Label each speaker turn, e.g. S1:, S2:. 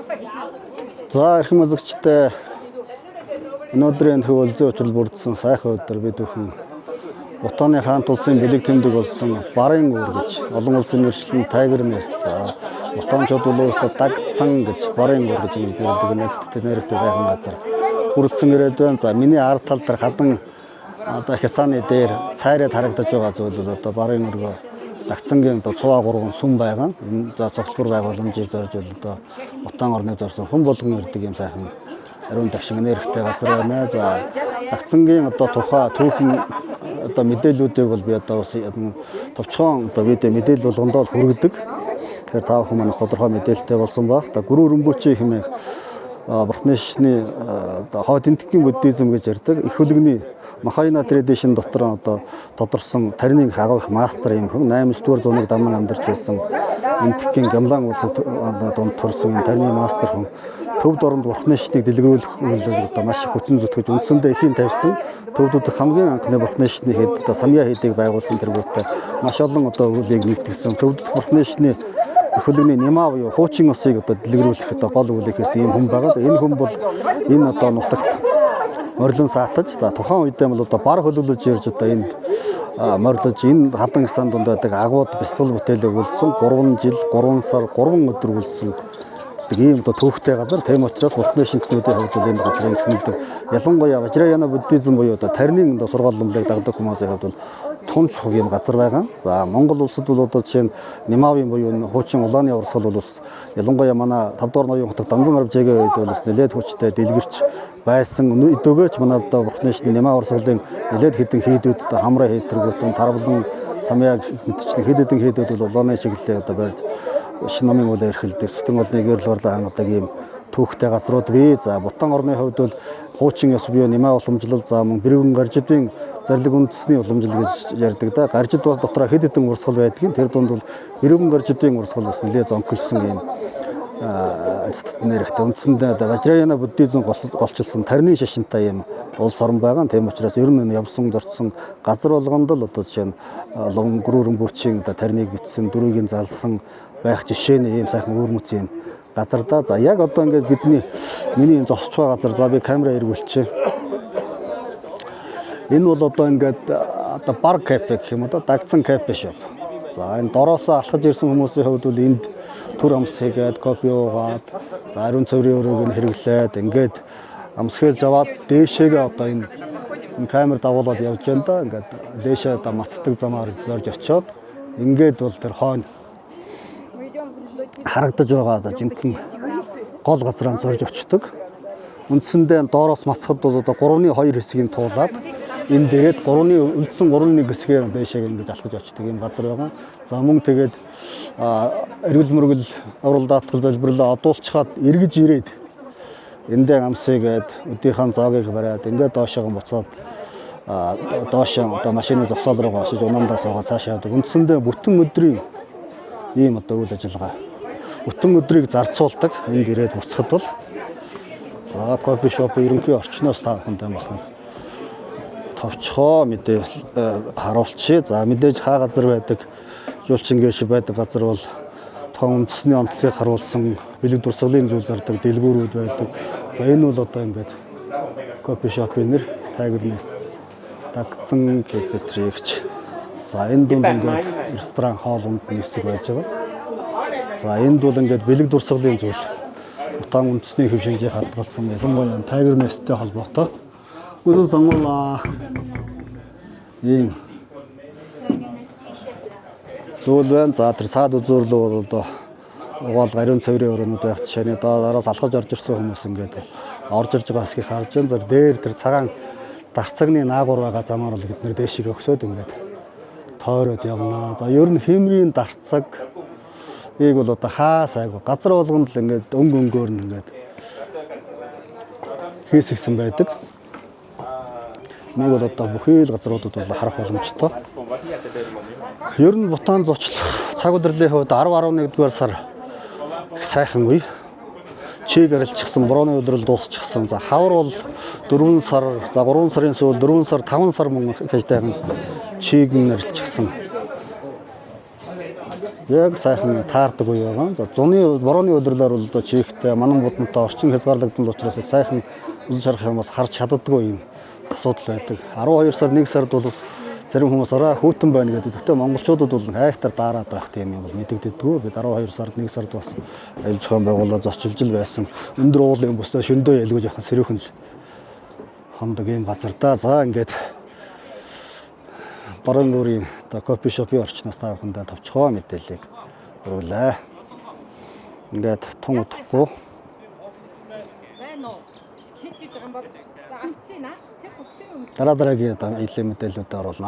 S1: За эрхэм үзэгчдээ өнөөдрийн төвөлзөө учрал бүрдсэн сайхан өдөр бид бүхэн Бутаны хаант улсын бэлэг тэмдэг болсон Барын уур гэж олон улсын нэршлэн Тайгэр нэс за Бутанчууд улсад дагдсан гэж Барын уур гэж нэрлэдэг нэсттэй нэрхтээ сайхан газар бүрдсэн ирээд байна. За миний ард тал дээр хадан одоо хясааны дээр цайраад харагдаж байгаа зүйл бол одоо Барын уур дагцангийн одоо цуваа гурван сүм байгаа. Энэ за цогцлбор байгууламжийг зорж бол одоо Бутан орны зорсон хүн болгон ирдэг юм сайхан ариун ташин нэрхтээ газар байна. За дагцангийн одоо тухай түүхэн одоо мэдээллүүдийг бол би одоо товчхон одоо видео мэдээлэл болгондоо хүргэдэг. Тэгэхээр та бүхэн манайс тодорхой мэдээлэлтэй болсон баг. Одоо гүрүү рэмбүчи хэмээх бурхны шишний одоо хойд энтгийн буддизм гэж ярьдаг. Их хөлөгний Махаяна традишн дотор одоо тодорсон тарины агуулх мастер юм хүн 8-р зууныг даман амьдарч байсан энтгийн Гамлан улсад донд төрсэн тарины мастер хүн төвд оронд бурхны шишнийг дэлгэрүүлэх үйл одоо маш их хүчин зүтгэж үндсэндээ эхийн тавьсан төвдүүд хамгийн анхны бурхны шишний хэд одоо самья хэдийг байгуулсан тэргүүтээ маш олон одоо үлийг нэгтгэсэн төвдүүд бурхны шишний их хөлөгний Нима буюу хуучин усыг одоо дэлгэрүүлэх одоо гол үлийнхээс ийм хүн байгаа. Энэ хүн бол энэ одоо нутагт морилон саатаж за тухайн үедээ бол одоо бар хөлөглөж ирж одоо энд морилж энэ хадан гисан дунд байдаг агууд бяцлал бүтээлээ үлдсэн 3 жил 3 сар 3 өдөр үлдсэн ийм одоо төвхтэй газар тийм учраас бурхны шинтнүүдийн хувьд бол энэ газрын эрхмэлдэг ялангуяа Важраяна буддизм буюу одоо тарины одоо сургаал номлыг дагдаг хүмүүсийн хувьд бол тун чухал юм газар байгаа. За Монгол улсад бол одоо жишээ нь Нимавын буюу хуучин улааны урсгал бол ялангуяа манай 5 дугаар ноён хотод Данзан арбжээгийн үед бол нэлээд хүчтэй дэлгэрч байсан өдөөгөөч манай одоо бурхны шинтний Нима урсгалын нэлээд хэдэн хийдүүд одоо хамраа хийтэргүүтэн тарвлан самьяг мэдчлэн хэдэн хийдүүд бол улааны чиглэлээ одоо барьж шинэ номын үйл эрхэлдэг сүтэн олны гэрэл орлоо хангадаг ийм түүхтэй газрууд бий. За Бутан орны хувьд бол хуучин ёс буюу Нима уламжлал за мөн Бэрэгэн гаржидын зарлиг үндэсний уламжлал гэж ярьдаг да. Гаржид бол дотроо хэд хэдэн урсгал байдгийг тэр дунд бол Бэрэгэн гаржидын урсгал бас нэлээд зонхилсон ийм эцэст нэрхтээ үндсэндээ Важраяна буддизм голчилсан тарины шашинтай ийм улс орн байгаа. Тийм учраас ер нь явсан зорцсон газар болгонд л одоо жишээ нь лон гүрүүрэн бүрчийн одоо тариныг битсэн дөрвийг залсан байх жишээ нь ийм сайхан өөрмөц юм газар да. За яг одоо ингээд миний энэ зогсож байгаа газар за би камера эргүүлчихье. Энэ бол одоо ингээд одоо бар кафе гэх юм одоо дагцсан кафе шоп. За энэ дороосоо алхаж ирсэн хүмүүсийн хувьд бол энд түр амс хийгээд кофе уугаад за ариун цэврийн өрөөг нь хэрэглээд ингээд амс хийж аваад дээшээгээ одоо энэ камер дагуулад явж байна да. Ингээд дээшээ одоо мацдаг замаар зорж очиод ингээд бол тэр хойно харагдаж байгаа одоо жинхэнэ гол газраа зорж очдог. Үндсэндээ доороос мацхад бол одоо 3-2 хэсгийг туулаад энэ дээрээд 3-1 хэсгээр дээшээ ингэж алхаж очдог юм газар байгаа. За мөн тэгээд эргэл мөргөл аврал даатгал залбирлаа одуулчаад эргэж ирээд эндээ амсыгээд өдийнхаа зоогийг бариад ингээд доошоо буцаад доошоо одоо машины зогсоол руу очиж унаандаа суугаад цаашаа явдаг. Үндсэндээ бүтэн өдрийн ийм одоо үйл ажиллагаа. Бүтэн өдрийг зарцуулдаг. Энд ирээд буцахад бол за кофе шоп ерөнхий орчноос та бүхэндээ бас товчхоо мэдээлэл харуулчих. За мэдээж хаа газар байдаг жуулчин гээш байдаг газар бол тоон үндэсний онцлогийг харуулсан бэлэг дурсгалын зүйл зардаг дэлгүүрүүд байдаг. За энэ бол одоо ингээд кофе шопын нэр Тайгэр нэс дагцсан кафетри гэж. За энэ дунд ингээд ресторан хоол ундны хэсэг байж байгаа. За энд бол ингээд бэлэг дурсгалын зүйл Бутан үндэсний хэв шинжийг хадгалсан ялангуяа Тайгэр нэстэй холбоотой гүрэн сонгуулаа ийм зүйл байна. За тэр цаад үзүүрлөө бол одоо угаал ариун цэврийн өрөөнүүд байх жишээний доороос алхаж орж ирсэн хүмүүс ингээд орж ирж байгаа хэсгийг харж байна. За дээр тэр цагаан дарцагны наагур байгаа замаар бол бид нэр дээшийг өгсөд ингээд тойроод явнаа. За ер нь хэмрийн дарцаг ийг бол одоо хаас айгу газар болгонд л ингээд өнгөөр нь ингээд хийсгсэн байдаг. Нэг бол одоо бүхий л газруудад бол харах боломжтой. Ер нь Бутан зочлох цаг удирлын хувьд 10-11-р сар их сайхан үе. Чиг арилчихсан, борооны өдрөл дуусчихсан. За хавар бол 4 сар, за 3 сарын сүүл 4 сар, 5 сар мөн хэжтэйгэн чиг арилчихсан. Яг сайхан таардаг үе байгаа. За зуны борооны өдрөлөөр бол одоо чихтэй манан будантай орчин хязгаарлагдсан учраас их сайхан үзэл шарах юмас харж чаддаггүй юм асуудал байдаг. 12 сар 1 сард бол зарим хүмүүс ороо хөтөн байна гэдэг. Гэхдээ монголчуудад бол хайхтар дараад байх тийм юм бол мэдэгддэггүй. Бид 12 сард 1 сард бас аюул зохион байгуулалт зочилж байсан. Өндөр уулын бусдаа шөндөө ялгууж яхан сэрүүхэн л хамдаг юм газар да. За ингээд Барангуурын одоо кофе шопын орчноос та бүхэндээ товчхоо мэдээллийг өргөлээ. Ингээд тун утахгүй. Дараа дараагийн одоо илээ мэдээллүүдэд оруулна.